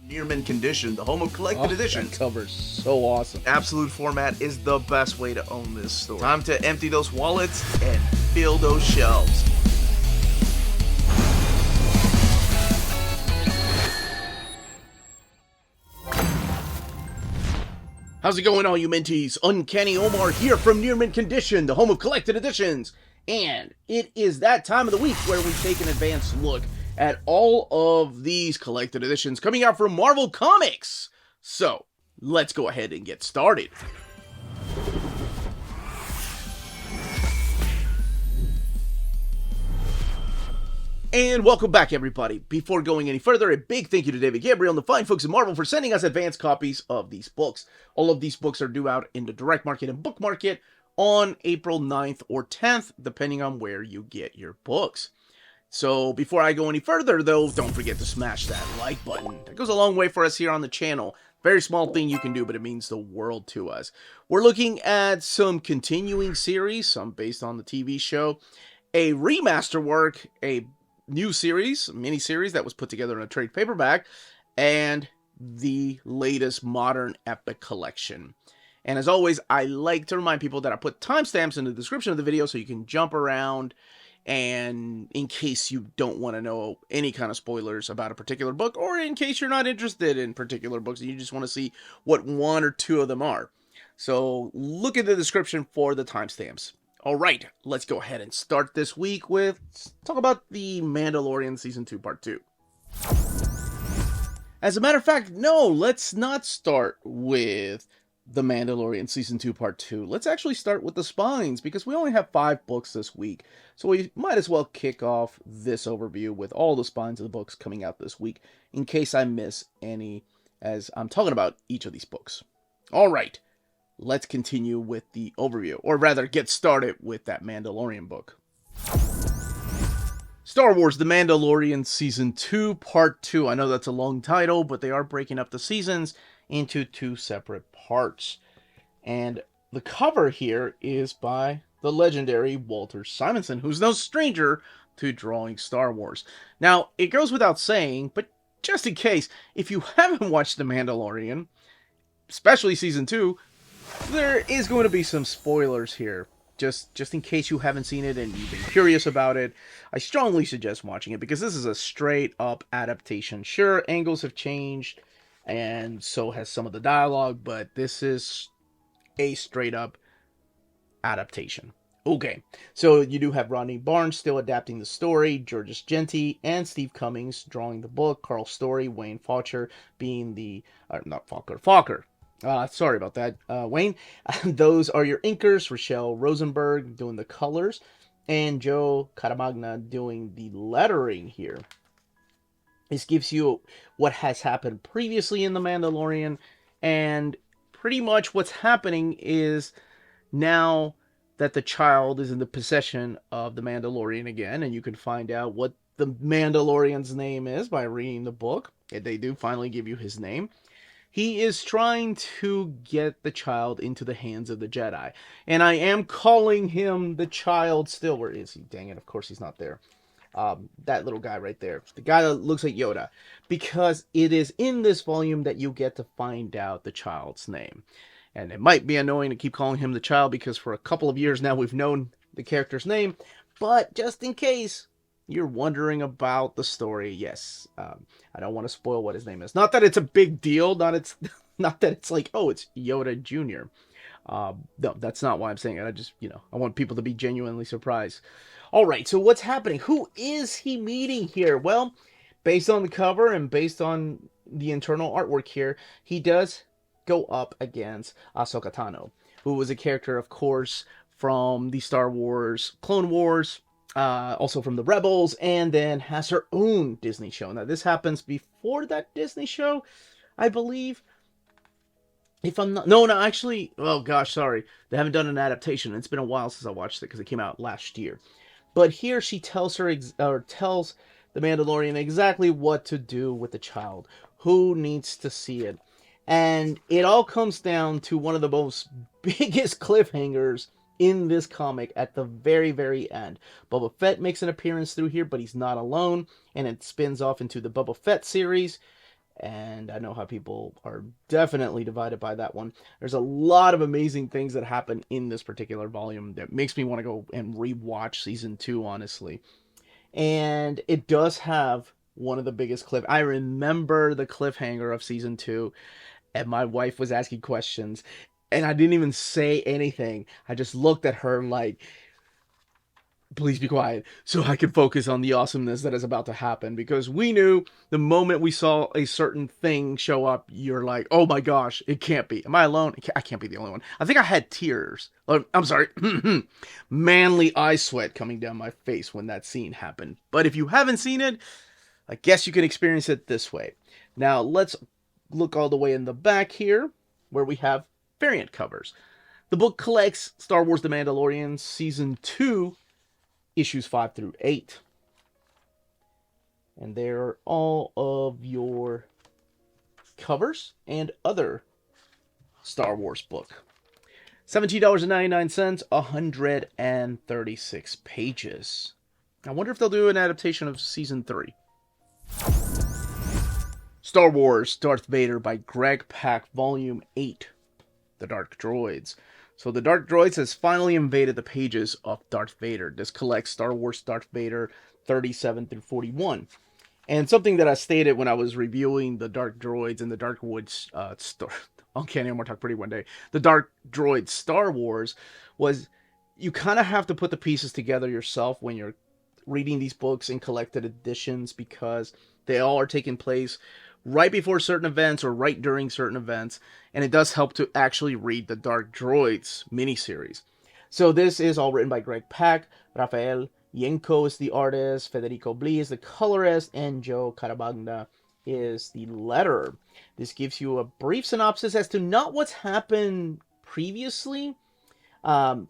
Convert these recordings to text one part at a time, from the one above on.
Near mint condition, the home of collected editions. That cover's so awesome. Absolute format is the best way to own this store. Time to empty those wallets and fill those shelves. How's it going, all you minties? Uncanny Omar here from Near Mint Condition, the home of collected editions. And it is that time of the week where we take an advanced look at all of these collected editions coming out from Marvel Comics. So, let's go ahead and get started. And welcome back, everybody. Before going any further, a big thank you to David Gabriel and the fine folks at Marvel for sending us advanced copies of these books. All of these books are due out in the direct market and book market on April 9th or 10th, depending on where you get your books. So before I go any further, though, don't forget to smash that like button. That goes a long way for us here on the channel. Very small thing you can do, but it means the world to us. We're looking at some continuing series, some based on the TV show, a remaster work, a new series, a mini-series that was put together in a trade paperback, and the latest modern epic collection. And as always, I like to remind people that I put timestamps in the description of the video so you can jump around, and in case you don't want to know any kind of spoilers about a particular book, or in case you're not interested in particular books and you just want to see what one or two of them are. So look at the description for the timestamps. Alright, let's go ahead and start this week with, talk about the Mandalorian Season 2 Part 2. As a matter of fact, no, let's not start with the Mandalorian Season 2 Part 2. Let's actually start with the spines, because we only have 5 books this week. So we might as well kick off this overview with all the spines of the books coming out this week, in case I miss any as I'm talking about each of these books. Alright. Let's continue with the overview, or rather get started with that Mandalorian book. Star Wars The Mandalorian Season 2 Part 2. I know that's a long title, but they are breaking up the seasons into 2 separate parts. And the cover here is by the legendary Walter Simonson, who's no stranger to drawing Star Wars. Now, it goes without saying, but just in case, if you haven't watched The Mandalorian, especially Season 2, there is going to be some spoilers here, just in case you haven't seen it and you've been curious about it. I strongly suggest watching it, because this is a straight-up adaptation. Sure, angles have changed, and so has some of the dialogue, but this is a straight-up adaptation. Okay, so you do have Rodney Barnes still adapting the story, Georges Genti and Steve Cummings drawing the book, Carl Story, Wayne Faucher being the... Faulker. Sorry about that, Wayne. Those are your inkers. Rochelle Rosenberg doing the colors, and Joe Caramagna doing the lettering here. This gives you what has happened previously in The Mandalorian, and pretty much what's happening is now that the child is in the possession of the Mandalorian again, and you can find out what the Mandalorian's name is by reading the book. They do finally give you his name. He is trying to get the child into the hands of the Jedi. And I am calling him the child still. Where is he? Dang it, of course he's not there. That little guy right there. The guy that looks like Yoda. Because it is in this volume that you get to find out the child's name. And it might be annoying to keep calling him the child, because for a couple of years now we've known the character's name. But just in case you're wondering about the story, yes, I don't want to spoil what his name is. Not that it's a big deal, not that it's like, oh, it's Yoda Jr. No, that's not why I'm saying it. I just, I want people to be genuinely surprised. All right, so what's happening? Who is he meeting here? Well, based on the cover and based on the internal artwork here, he does go up against Ahsoka Tano, who was a character, of course, from the Star Wars Clone Wars, also from the Rebels, and then has her own Disney show. Now, this happens before that Disney show, I believe. If I'm not... No, actually... Oh, gosh, sorry. They haven't done an adaptation. It's been a while since I watched it, because it came out last year. But here she tells tells the Mandalorian exactly what to do with the child. Who needs to see it. And it all comes down to one of the most biggest cliffhangers in this comic at the very, very end. Boba Fett makes an appearance through here, but he's not alone, and it spins off into the Boba Fett series. And I know how people are definitely divided by that one. There's a lot of amazing things that happen in this particular volume that makes me want to go and rewatch season 2, honestly. And it does have one of the biggest I remember the cliffhanger of season 2, and my wife was asking questions, and I didn't even say anything. I just looked at her like, please be quiet so I can focus on the awesomeness that is about to happen, because we knew the moment we saw a certain thing show up, you're like, oh my gosh, it can't be. Am I alone? I can't be the only one. I think I had tears. I'm sorry. Manly eye sweat coming down my face when that scene happened. But if you haven't seen it, I guess you can experience it this way. Now let's look all the way in the back here where we have variant covers. The book collects Star Wars The Mandalorian Season 2, issues 5 through 8. And there are all of your covers and other Star Wars book. $17.99, 136 pages. I wonder if they'll do an adaptation of Season 3. Star Wars Darth Vader by Greg Pak, Volume 8, The Dark Droids. So the Dark Droids has finally invaded the pages of Darth Vader. This collects Star Wars Darth Vader 37 through 41. And something that I stated when I was reviewing the Dark Droids and the Dark Woods Uncanny Immortal Talk Pretty one day, the Dark Droids Star Wars, was you kind of have to put the pieces together yourself when you're reading these books in collected editions, because they all are taking place right before certain events or right during certain events, and it does help to actually read the Dark Droids miniseries. So this is all written by Greg Pak. Rafael Yenko is the artist, Federico Bli is the colorist, and Joe Carabagna is the letterer. This gives you a brief synopsis as to not what's happened previously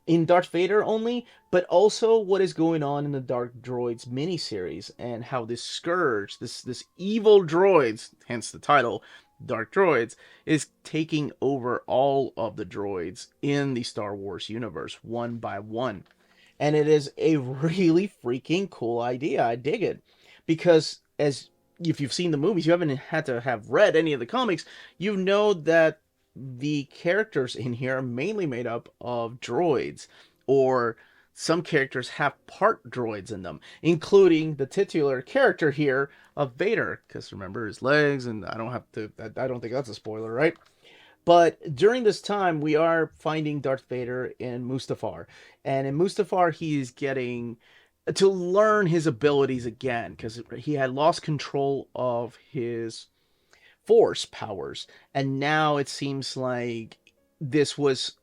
in Darth Vader only, but also what is going on in the Dark Droids miniseries, and how this scourge, this evil droids, hence the title, Dark Droids, is taking over all of the droids in the Star Wars universe, one by one. And it is a really freaking cool idea. I dig it. Because if you've seen the movies, you haven't had to have read any of the comics, you know that the characters in here are mainly made up of droids, or some characters have part droids in them, including the titular character here of Vader, because remember his legs, and I don't think that's a spoiler, right? But during this time, we are finding Darth Vader in Mustafar, and in Mustafar, he's getting to learn his abilities again, because he had lost control of his Force powers, and now it seems like this was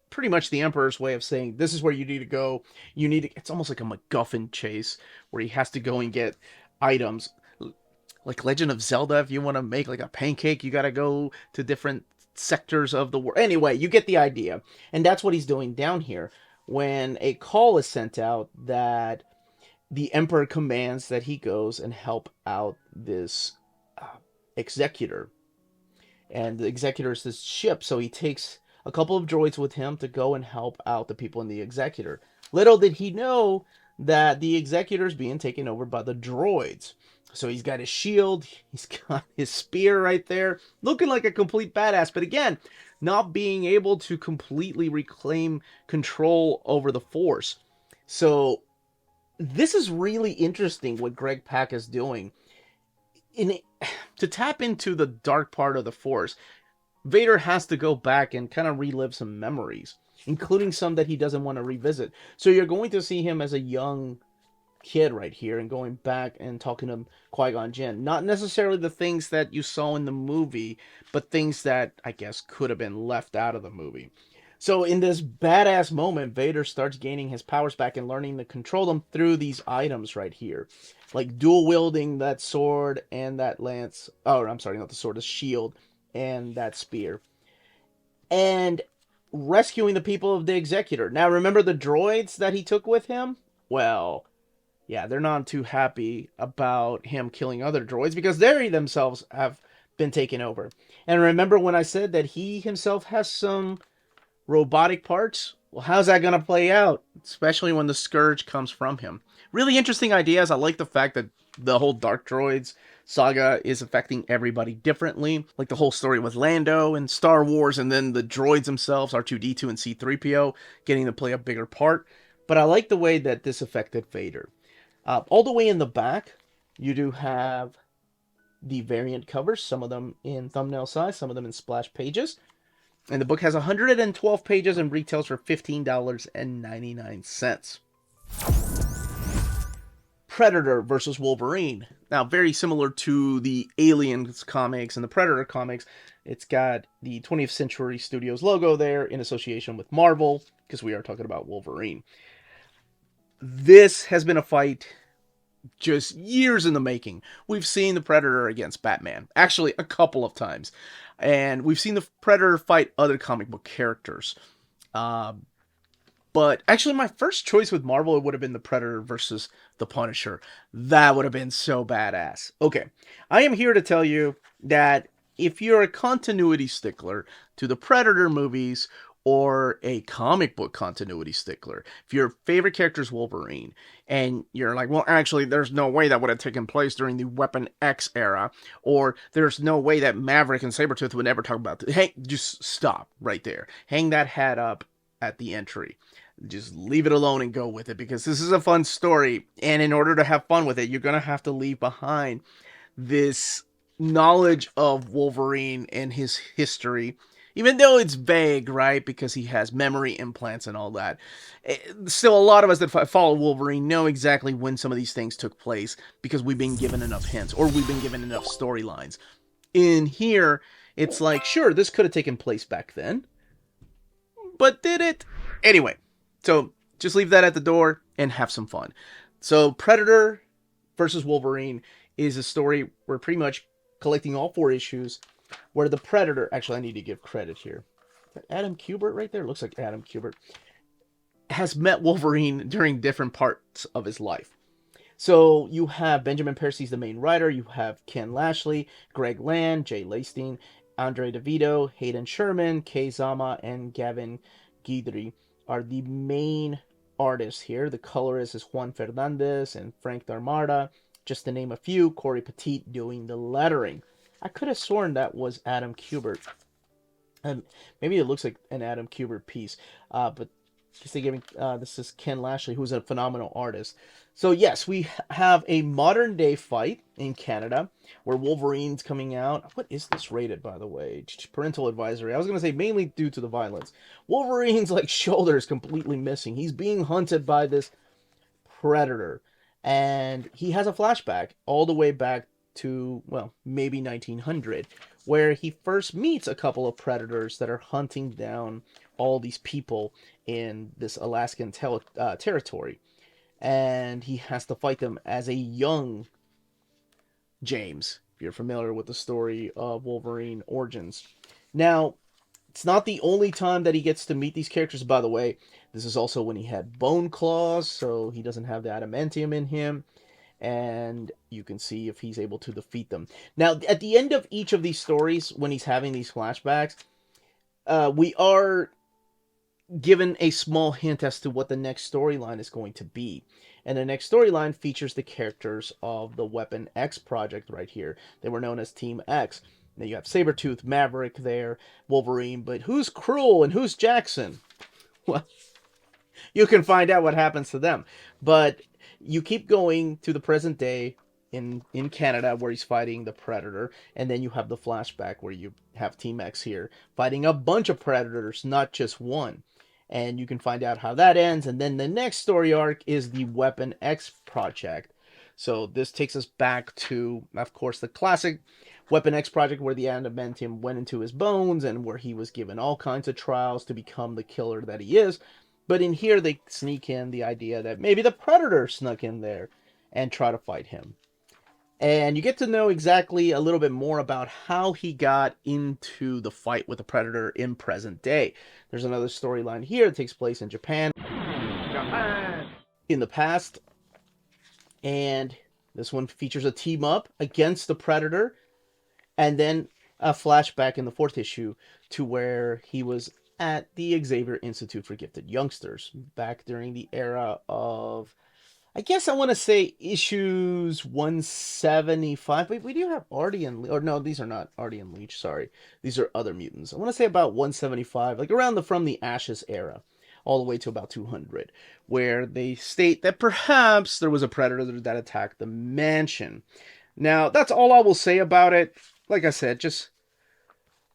pretty much the Emperor's way of saying, this is where you need to go. It's almost like a MacGuffin chase where he has to go and get items. Like Legend of Zelda, if you want to make like a pancake, you got to go to different sectors of the world. Anyway, you get the idea. And that's what he's doing down here. When a call is sent out that the Emperor commands that he goes and help out this executor. And the executor is this ship, so he takes a couple of droids with him to go and help out the people in the executor. Little did he know that the executor is being taken over by the droids. So he's got his shield, he's got his spear right there, looking like a complete badass, but again, not being able to completely reclaim control over the Force. So this is really interesting what Greg Pak is doing. To tap into the dark part of the Force, Vader has to go back and kind of relive some memories, including some that he doesn't want to revisit. So you're going to see him as a young kid right here and going back and talking to Qui-Gon Jinn. Not necessarily the things that you saw in the movie, but things that I guess could have been left out of the movie. So in this badass moment, Vader starts gaining his powers back and learning to control them through these items right here. Like dual wielding that sword and that lance. Oh, I'm sorry, not the sword, the shield and that spear. And rescuing the people of the Executor. Now, remember the droids that he took with him? Well, yeah, they're not too happy about him killing other droids because they themselves have been taken over. And remember when I said that he himself has some robotic parts? Well, how's that going to play out? Especially when the Scourge comes from him. Really interesting ideas. I like the fact that the whole Dark Droids saga is affecting everybody differently. Like the whole story with Lando and Star Wars, and then the droids themselves, R2D2 and C3PO, getting to play a bigger part. But I like the way that this affected Vader. All the way in the back, you do have the variant covers, some of them in thumbnail size, some of them in splash pages. And the book has 112 pages and retails for $15.99. Predator versus Wolverine. Now, very similar to the Aliens comics and the Predator comics, it's got the 20th Century Studios logo there in association with Marvel, because we are talking about Wolverine. This has been a fight just years in the making. We've seen the Predator against Batman, actually a couple of times. And we've seen the Predator fight other comic book characters. But actually, my first choice with Marvel would have been the Predator versus the Punisher. That would have been so badass. Okay, I am here to tell you that if you're a continuity stickler to the Predator movies or a comic book continuity stickler, if your favorite character is Wolverine, and you're like, well, actually, there's no way that would have taken place during the Weapon X era, or there's no way that Maverick and Sabretooth would ever talk about this. Hey, just stop right there. Hang that hat up at the entry. Just leave it alone and go with it, because this is a fun story, and in order to have fun with it, you're going to have to leave behind this knowledge of Wolverine and his history, even though it's vague, right? Because he has memory implants and all that. Still, a lot of us that follow Wolverine know exactly when some of these things took place, because we've been given enough hints, or we've been given enough storylines. In here, it's like, sure, this could have taken place back then, but did it? Anyway, so just leave that at the door and have some fun. So Predator versus Wolverine is a story we're pretty much collecting all 4 issues, where the Predator, actually I need to give credit here, Adam Kubert right there, looks like Adam Kubert, has met Wolverine during different parts of his life. So you have Benjamin Percy's the main writer, you have Ken Lashley, Greg Land, Jay Laystein, Andre DeVito, Hayden Sherman, Kei Zama, and Gavin Guidry are the main artists here. The colorist is Juan Fernandez and Frank Darmada, just to name a few. Corey Petit doing the lettering. I could have sworn that was Adam Kubert. Maybe it looks like an Adam Kubert piece, but just to give this is Ken Lashley, who's a phenomenal artist. So yes, we have a modern day fight in Canada where Wolverine's coming out. What is this rated, by the way? Parental advisory. I was going to say mainly due to the violence. Wolverine's like shoulder is completely missing. He's being hunted by this Predator, and he has a flashback all the way back to, well, maybe 1900, where he first meets a couple of predators that are hunting down all these people in this Alaskan territory. And he has to fight them as a young James, if you're familiar with the story of Wolverine origins. Now, it's not the only time that he gets to meet these characters, by the way. This is also when he had bone claws, so he doesn't have the adamantium in him. And you can see if he's able to defeat them. Now, at the end of each of these stories, when he's having these flashbacks, we are given a small hint as to what the next storyline is going to be. And the next storyline features the characters of the Weapon X project right here. They were known as Team X. Now you have Sabretooth, Maverick there, Wolverine, but who's Cruel and who's Jackson? Well, you can find out what happens to them. But you keep going to the present day in Canada, where he's fighting the Predator, and then you have the flashback where you have Team X here fighting a bunch of Predators, not just one. And you can find out how that ends. And then the next story arc is the Weapon X project. So this takes us back to, of course, the classic Weapon X project, where the adamantium went into his bones and where he was given all kinds of trials to become the killer that he is. But in here, they sneak in the idea that maybe the Predator snuck in there and try to fight him. And you get to know exactly a little bit more about how he got into the fight with the Predator in present day. There's another storyline here that takes place in Japan in the past. And this one features a team up against the Predator. And then a flashback in the 4th issue to where he was at the Xavier Institute for Gifted Youngsters back during the era of I guess I want to say issues 175. But we do have Artie and or no, these are not Artie and Leech. Sorry, these are other mutants. I want to say about 175, like around the From the Ashes era, all the way to about 200, where they state that perhaps there was a predator that attacked the mansion. Now that's all I will say about it. Like I said, just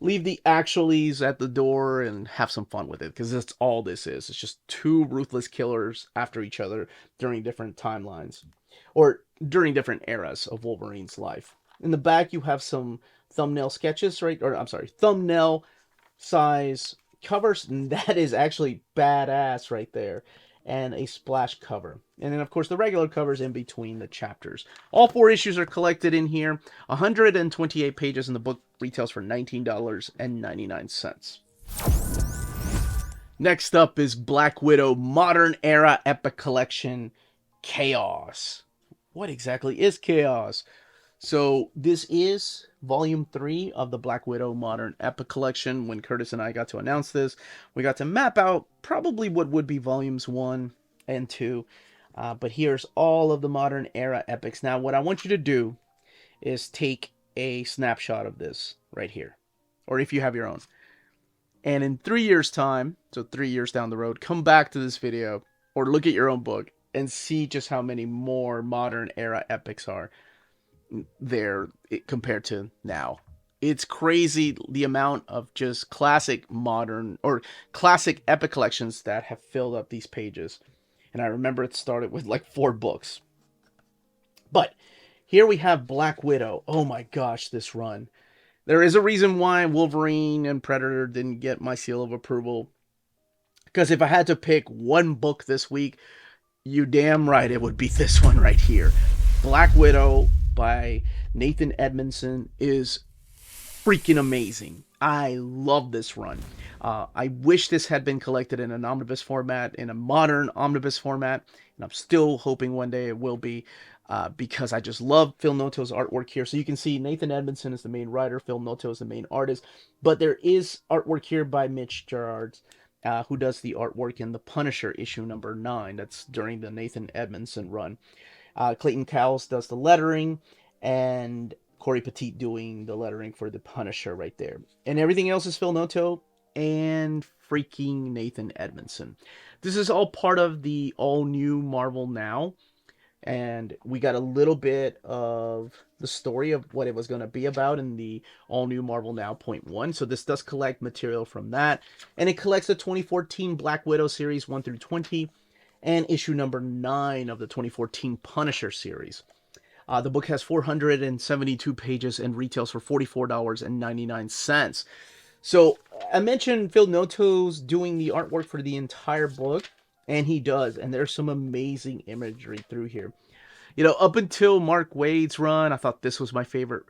leave the actualies at the door and have some fun with it, because that's all this is. It's just two ruthless killers after each other during different timelines or during different eras of Wolverine's life. In the back, you have some thumbnail sketches, right? Or I'm sorry, thumbnail size covers, and that is actually badass right there. And a splash cover. And then, of course, the regular covers in between the chapters. All 4 issues are collected in here. 128 pages, and the book retails for $19.99. Next up is Black Widow Modern Era Epic Collection Chaos. What exactly is Chaos? So this is volume 3 of the Black Widow Modern Epic Collection. When Curtis and I got to announce this, we got to map out probably what would be volumes 1 and 2. But here's all of the Modern Era Epics. Now, what I want you to do is take a snapshot of this right here. Or if you have your own. And in 3 years' time, so 3 years down the road, come back to this video or look at your own book and see just how many more Modern Era Epics are there compared to now. It's crazy the amount of just classic modern or classic epic collections that have filled up these pages. And I remember it started with like 4 books. But here we have Black Widow. Oh my gosh, this run. There is a reason why Wolverine and Predator didn't get my seal of approval. Because if I had to pick one book this week, you damn right it would be this one right here. Black Widow by Nathan Edmondson is freaking amazing. I love this run. I wish this had been collected in an omnibus format, in a modern omnibus format, and I'm still hoping one day it will be, because I just love Phil Noto's artwork here. So you can see Nathan Edmondson is the main writer, Phil Noto is the main artist, but there is artwork here by Mitch Gerards, who does the artwork in The Punisher issue number 9. That's during the Nathan Edmondson run. Clayton Cowles does the lettering, and Corey Petit doing the lettering for The Punisher right there. And everything else is Phil Noto and freaking Nathan Edmondson. This is all part of the all-new Marvel Now, and we got a little bit of the story of what it was going to be about in the all-new Marvel Now .1. So this does collect material from that, and it collects the 2014 Black Widow series 1 through 20, and issue number 9 of the 2014 Punisher series. The book has 472 pages and retails for $44.99. So I mentioned Phil Noto's doing the artwork for the entire book, and he does. And there's some amazing imagery through here. You know, up until Mark Waid's run, I thought this was my favorite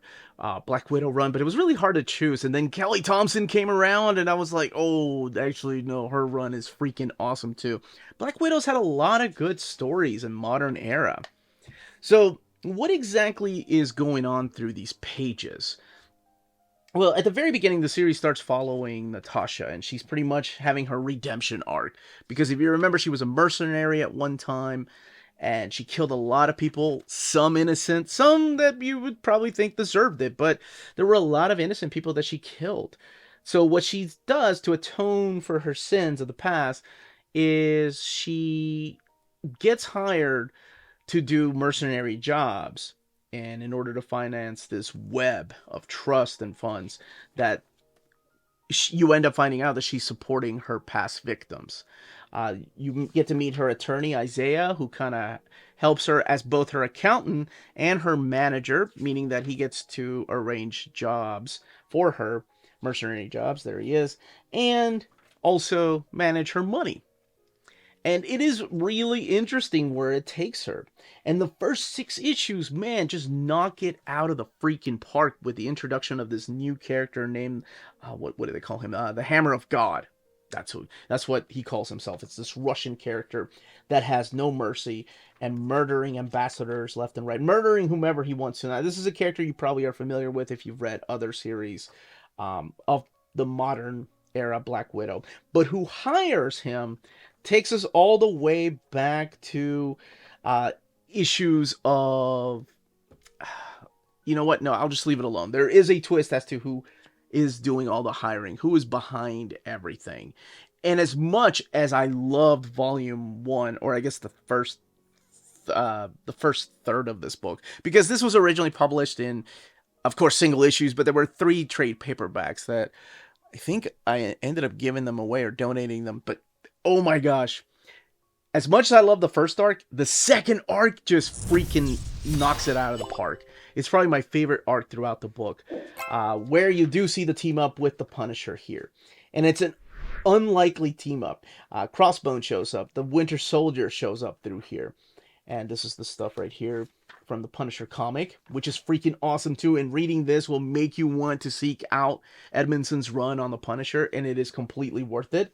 Black Widow run, but it was really hard to choose. And then Kelly Thompson came around, and I was like, oh, actually, no, her run is freaking awesome, too. Black Widow's had a lot of good stories in modern era. So what exactly is going on through these pages? Well, at the very beginning, the series starts following Natasha, and she's pretty much having her redemption arc. Because if you remember, she was a mercenary at one time, and she killed a lot of people, some innocent, some that you would probably think deserved it, but there were a lot of innocent people that she killed. So what she does to atone for her sins of the past is she gets hired to do mercenary jobs, and in order to finance this web of trust and funds, that you end up finding out that she's supporting her past victims. You get to meet her attorney, Isaiah, who kind of helps her as both her accountant and her manager, meaning that he gets to arrange jobs for her, mercenary jobs, there he is, and also manage her money. And it is really interesting where it takes her. And the first 6 issues, man, just knock it out of the freaking park with the introduction of this new character named, what do they call him? The Hammer of God. That's what he calls himself. It's this Russian character that has no mercy and murdering ambassadors left and right, murdering whomever he wants to. Now, this is a character you probably are familiar with if you've read other series of the modern era Black Widow. But who hires him takes us all the way back to uh, issues of, you know what? No, I'll just leave it alone. There is a twist as to who is doing all the hiring, who is behind everything. And as much as I loved Volume 1, or I guess the first third of this book, because this was originally published in, of course, single issues, but there were 3 trade paperbacks that I think I ended up giving them away or donating them. But oh my gosh, as much as I love the first arc, the second arc just freaking knocks it out of the park. It's probably my favorite arc throughout the book, where you do see the team up with the Punisher here. And it's an unlikely team up. Crossbone shows up. The Winter Soldier shows up through here. And this is the stuff right here from the Punisher comic, which is freaking awesome too. And reading this will make you want to seek out Edmondson's run on the Punisher, and it is completely worth it.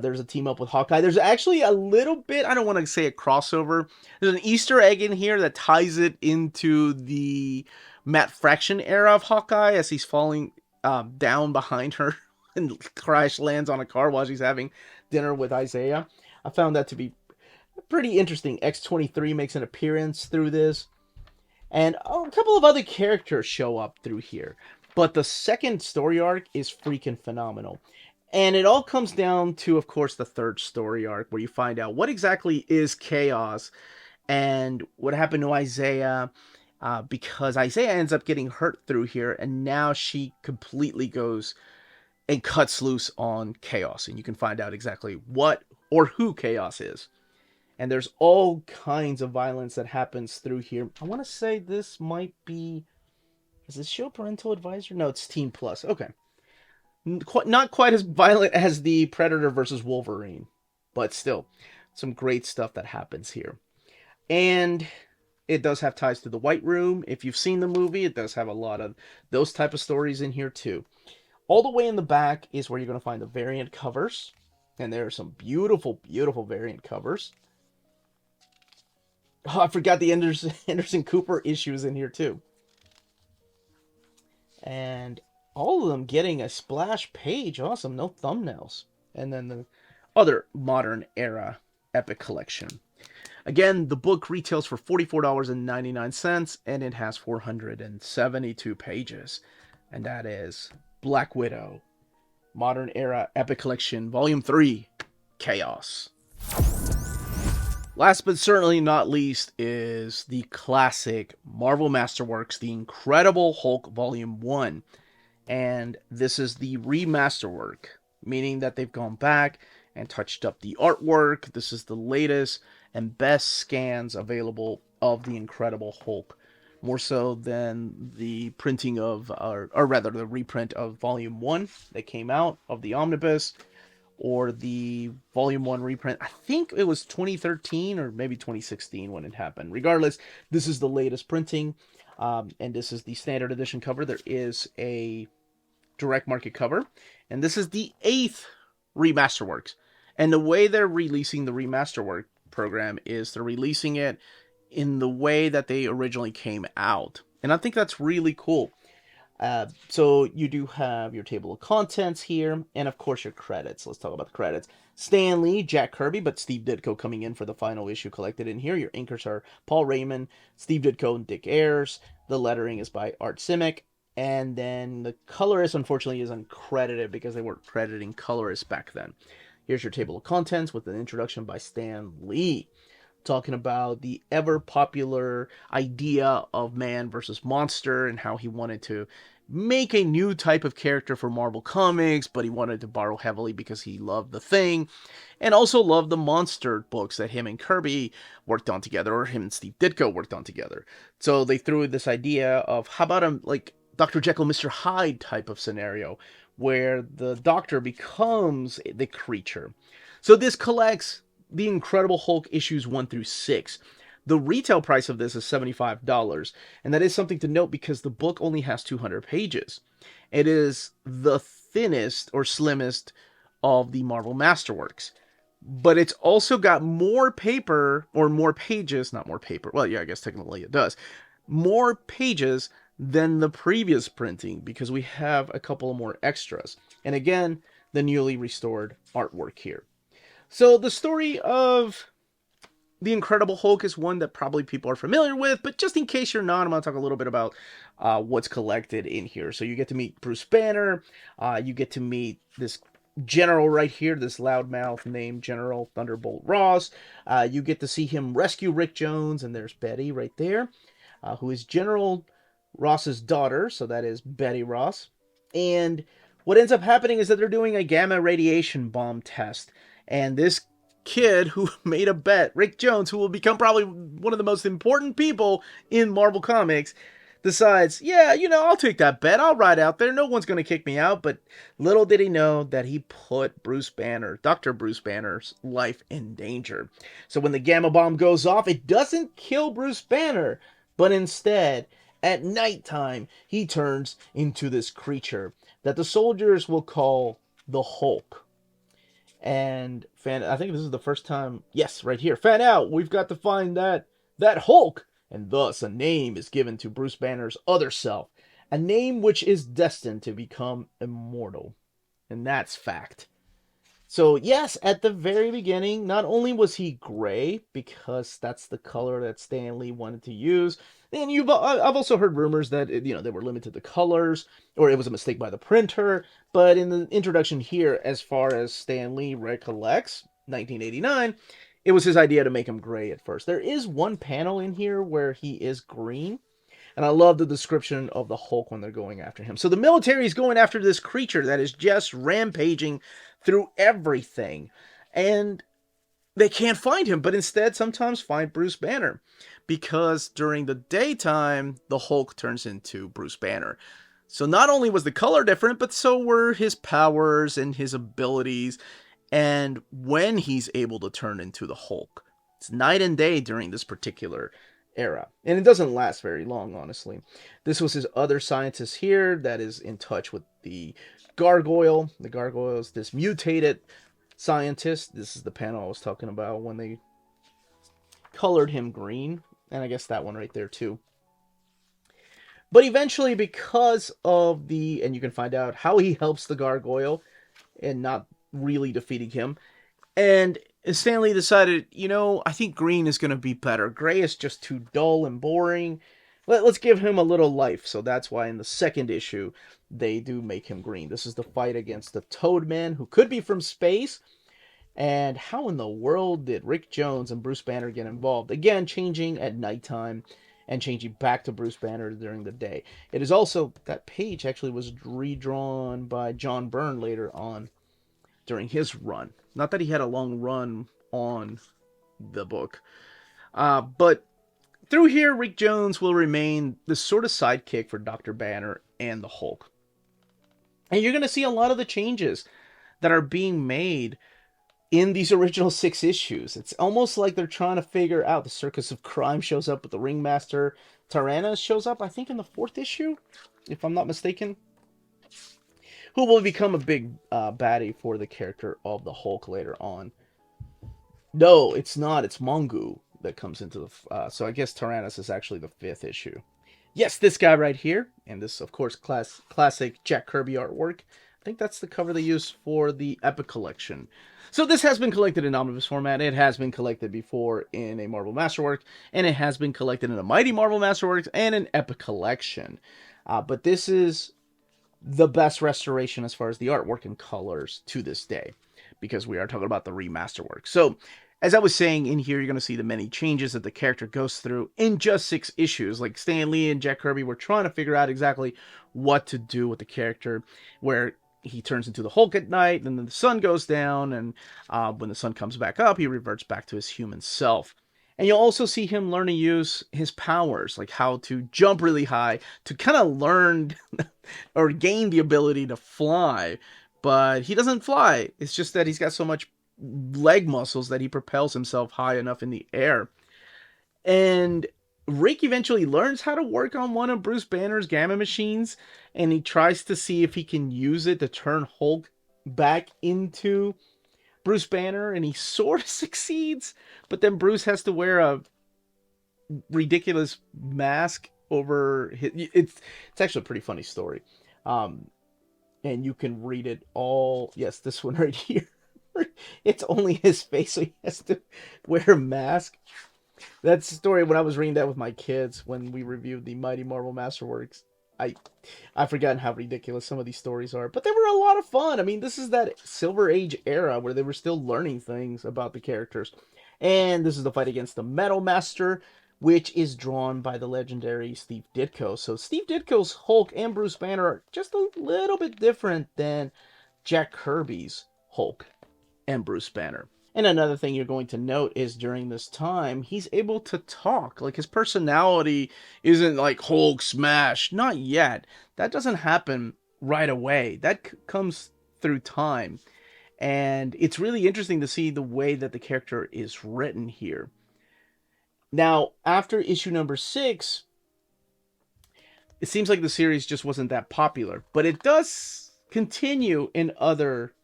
There's a team up with Hawkeye. There's actually a little bit, I don't want to say a crossover. There's an Easter egg in here that ties it into the Matt Fraction era of Hawkeye as he's falling down behind her and crash lands on a car while she's having dinner with Isaiah. I found that to be pretty interesting. X-23 makes an appearance through this. And a couple of other characters show up through here. But the second story arc is freaking phenomenal. And it all comes down to, of course, the third story arc, where you find out what exactly is chaos and what happened to Isaiah, because Isaiah ends up getting hurt through here, and now she completely goes and cuts loose on chaos. And you can find out exactly what or who chaos is. And there's all kinds of violence that happens through here. I want to say this might be... Is this show Parental Advisor? No, it's Teen Plus. Okay. Not quite as violent as the Predator versus Wolverine, but still, some great stuff that happens here. And it does have ties to the White Room. If you've seen the movie, it does have a lot of those type of stories in here too. All the way in the back is where you're going to find the variant covers. And there are some beautiful, beautiful variant covers. Oh, I forgot the Anderson Cooper issues in here too. And all of them getting a splash page. Awesome. No thumbnails. And then the other modern era epic collection. Again, the book retails for $44.99, and it has 472 pages. And that is Black Widow, Modern Era Epic Collection, Volume 3, Chaos. Last but certainly not least is the classic Marvel Masterworks, The Incredible Hulk Volume 1. And this is the remaster work, meaning that they've gone back and touched up the artwork. This is the latest and best scans available of the Incredible Hulk, more so than the printing of, or rather the reprint of Volume 1 that came out of the Omnibus, or the Volume 1 reprint. I think it was 2013 or maybe 2016 when it happened. Regardless, this is the latest printing, and this is the standard edition cover. There is a direct market cover, and this is the 8th Remasterworks. And the way they're releasing the Remasterwork program is they're releasing it in the way that they originally came out, and I think that's really cool. So you do have your table of contents here, and of course your credits. Let's talk about the credits. Stan Lee, Jack Kirby, but Steve Ditko coming in for the final issue collected in here. Your inkers are Paul Raymond, Steve Ditko, and Dick Ayers. The lettering is by Art Simic. And then the colorist, unfortunately, is uncredited because they weren't crediting colorists back then. Here's your table of contents with an introduction by Stan Lee, talking about the ever-popular idea of man versus monster and how he wanted to make a new type of character for Marvel Comics, but he wanted to borrow heavily because he loved The Thing, and also loved the monster books that him and Kirby worked on together, or him and Steve Ditko worked on together. So they threw this idea of, how about a, like, Dr. Jekyll, Mr. Hyde type of scenario, where the Doctor becomes the creature. So this collects the Incredible Hulk issues 1 through 6. The retail price of this is $75, and that is something to note because the book only has 200 pages. It is the thinnest or slimmest of the Marvel Masterworks, but it's also got more paper, or more pages, not more paper, well, yeah, I guess technically it does, more pages than the previous printing, because we have a couple of more extras. And again, the newly restored artwork here. So the story of the Incredible Hulk is one that probably people are familiar with, but just in case you're not, I'm going to talk a little bit about what's collected in here. So you get to meet Bruce Banner, you get to meet this general right here, this loudmouth named General Thunderbolt Ross. You get to see him rescue Rick Jones, and there's Betty right there, who is General Ross's daughter, so that is Betty Ross. And what ends up happening is that they're doing a gamma radiation bomb test, and this kid who made a bet, Rick Jones, who will become probably one of the most important people in Marvel Comics, decides, yeah, I'll take that bet. I'll ride out there. No one's going to kick me out. But little did he know that he put Dr. Bruce Banner's life in danger. So when the gamma bomb goes off, it doesn't kill Bruce Banner, but instead, at nighttime, he turns into this creature that the soldiers will call the Hulk. And I think this is the first time, yes, right here, fan out, we've got to find that Hulk, and thus a name is given to Bruce Banner's other self, a name which is destined to become immortal, and that's fact. So yes, at the very beginning, not only was he gray, because that's the color that Stan Lee wanted to use, and I've also heard rumors that they were limited to colors, or it was a mistake by the printer. But in the introduction here, as far as Stan Lee recollects, 1989, it was his idea to make him gray at first. There is one panel in here where he is green, and I love the description of the Hulk when they're going after him. So the military is going after this creature that is just rampaging through everything, and they can't find him, but instead sometimes find Bruce Banner, because during the daytime, the Hulk turns into Bruce Banner. So not only was the color different, but so were his powers and his abilities, and when he's able to turn into the Hulk. It's night and day during this particular era, and it doesn't last very long, honestly. This was his other scientist here that is in touch with the Gargoyle. The Gargoyle is this mutated scientist. This is the panel I was talking about when they colored him green, and I guess that one right there too. But eventually, because of and you can find out how he helps the Gargoyle and not really defeating him, and Stan Lee decided, I think green is going to be better. Gray is just too dull and boring. Let's give him a little life. So that's why in the second issue, they do make him green. This is the fight against the Toadman, who could be from space. And how in the world did Rick Jones and Bruce Banner get involved? Again, changing at nighttime and changing back to Bruce Banner during the day. It is also, that page actually was redrawn by John Byrne later on during his run. Not that he had a long run on the book. But through here, Rick Jones will remain the sort of sidekick for Dr. Banner and the Hulk. And you're going to see a lot of the changes that are being made in these original 6 issues. It's almost like they're trying to figure out. The Circus of Crime shows up with the Ringmaster. Tyrannus shows up, I think, in the 4th issue, if I'm not mistaken, who will become a big baddie for the character of the Hulk later on. No, it's not. It's Mongu that comes into the... so I guess Tyrannus is actually the 5th issue. Yes, this guy right here. And this, of course, classic Jack Kirby artwork. I think that's the cover they used for the Epic Collection. So this has been collected in omnibus format. It has been collected before in a Marvel Masterwork. And it has been collected in a Mighty Marvel Masterworks and an Epic Collection. But this is the best restoration as far as the artwork and colors to this day, because we are talking about the remaster work. So as I was saying, in here you're going to see the many changes that the character goes through in just 6 issues. Like Stan Lee and Jack Kirby were trying to figure out exactly what to do with the character, where he turns into the Hulk at night, and then the sun goes down, and when the sun comes back up, he reverts back to his human self. And you'll also see him learn to use his powers, like how to jump really high, to kind of learn or gain the ability to fly. But he doesn't fly. It's just that he's got so much leg muscles that he propels himself high enough in the air. And Rick eventually learns how to work on one of Bruce Banner's gamma machines, and he tries to see if he can use it to turn Hulk back into Bruce Banner, and he sort of succeeds, but then Bruce has to wear a ridiculous mask over his... It's actually a pretty funny story. And you can read it all... Yes, this one right here. it's only his face, so he has to wear a mask. That's the story when I was reading that with my kids when we reviewed the Mighty Marvel Masterworks. I've forgotten how ridiculous some of these stories are, but they were a lot of fun. I mean, this is that Silver Age era where they were still learning things about the characters. And this is the fight against the Metal Master, which is drawn by the legendary Steve Ditko. So Steve Ditko's Hulk and Bruce Banner are just a little bit different than Jack Kirby's Hulk and Bruce Banner. And another thing you're going to note is during this time, he's able to talk. Like, his personality isn't like Hulk smash. Not yet. That doesn't happen right away. That comes through time. And it's really interesting to see the way that the character is written here. Now, after issue number 6, it seems like the series just wasn't that popular. But it does continue in other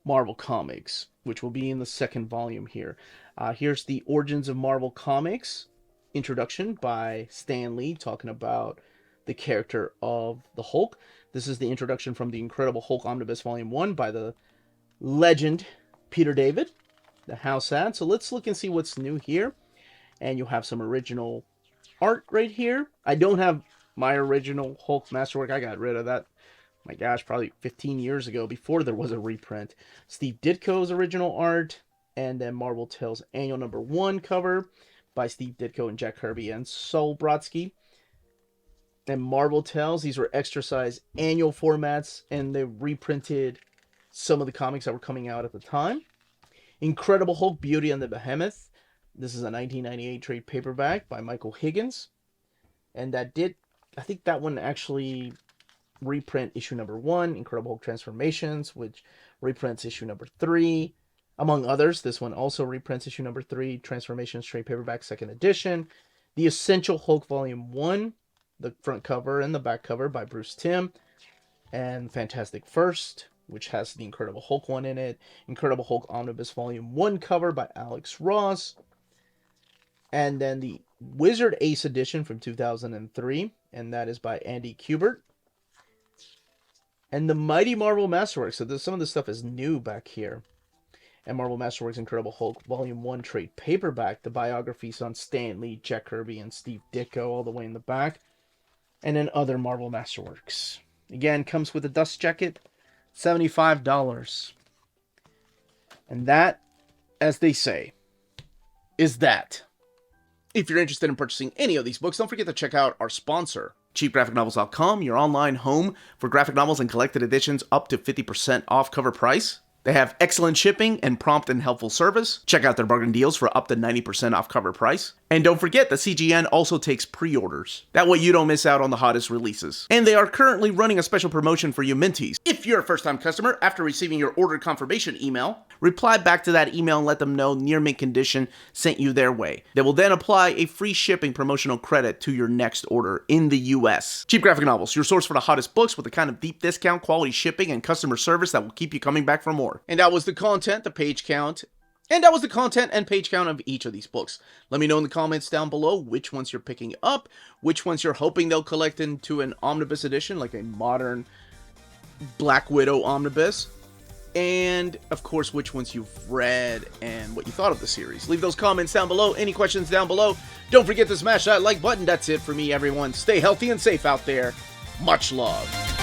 Marvel Comics, which will be in the second volume here. Here's the Origins of Marvel Comics introduction by Stan Lee, talking about the character of the Hulk. This is the introduction from the Incredible Hulk Omnibus Volume 1 by the legend Peter David, the house ad. So let's look and see what's new here. And you'll have some original art right here. I don't have my original Hulk Masterwork. I got rid of that, my gosh, probably 15 years ago, before there was a reprint. Steve Ditko's original art, and then Marvel Tales Annual Number 1 cover by Steve Ditko and Jack Kirby and Sol Brodsky. And Marvel Tales, these were extra size annual formats, and they reprinted some of the comics that were coming out at the time. Incredible Hulk, Beauty and the Behemoth. This is a 1998 trade paperback by Michael Higgins. And that did, I think that one actually reprint issue number 1, Incredible Hulk Transformations, which reprints issue number 3, among others. This one also reprints issue number 3, Transformations trade paperback 2nd edition. The Essential Hulk Volume 1, the front cover and the back cover by Bruce Timm. And Fantastic First, which has the Incredible Hulk one in it. Incredible Hulk Omnibus Volume 1 cover by Alex Ross. And then the Wizard Ace edition from 2003, and that is by Andy Kubert. And the Mighty Marvel Masterworks. So some of this stuff is new back here. And Marvel Masterworks Incredible Hulk Volume 1 trade paperback. The biographies on Stan Lee, Jack Kirby, and Steve Ditko all the way in the back. And then other Marvel Masterworks. Again, comes with a dust jacket. $75. And that, as they say, is that. If you're interested in purchasing any of these books, don't forget to check out our sponsor, cheapgraphicnovels.com, your online home for graphic novels and collected editions up to 50% off cover price. They have excellent shipping and prompt and helpful service. Check out their bargain deals for up to 90% off cover price. And don't forget that CGN also takes pre-orders. That way you don't miss out on the hottest releases. And they are currently running a special promotion for you Minties. If you're a first-time customer, after receiving your order confirmation email, reply back to that email and let them know Near Mint Condition sent you their way. They will then apply a free shipping promotional credit to your next order in the US. Cheap Graphic Novels, your source for the hottest books with the kind of deep discount, quality shipping, and customer service that will keep you coming back for more. And that was the content, the page count, and that was the content and page count of each of these books. Let me know in the comments down below which ones you're picking up, which ones you're hoping they'll collect into an omnibus edition, like a modern Black Widow omnibus, and of course which ones you've read and what you thought of the series. Leave those comments down below, any questions down below. Don't forget to smash that like button. That's it for me, everyone. Stay healthy and safe out there. Much love.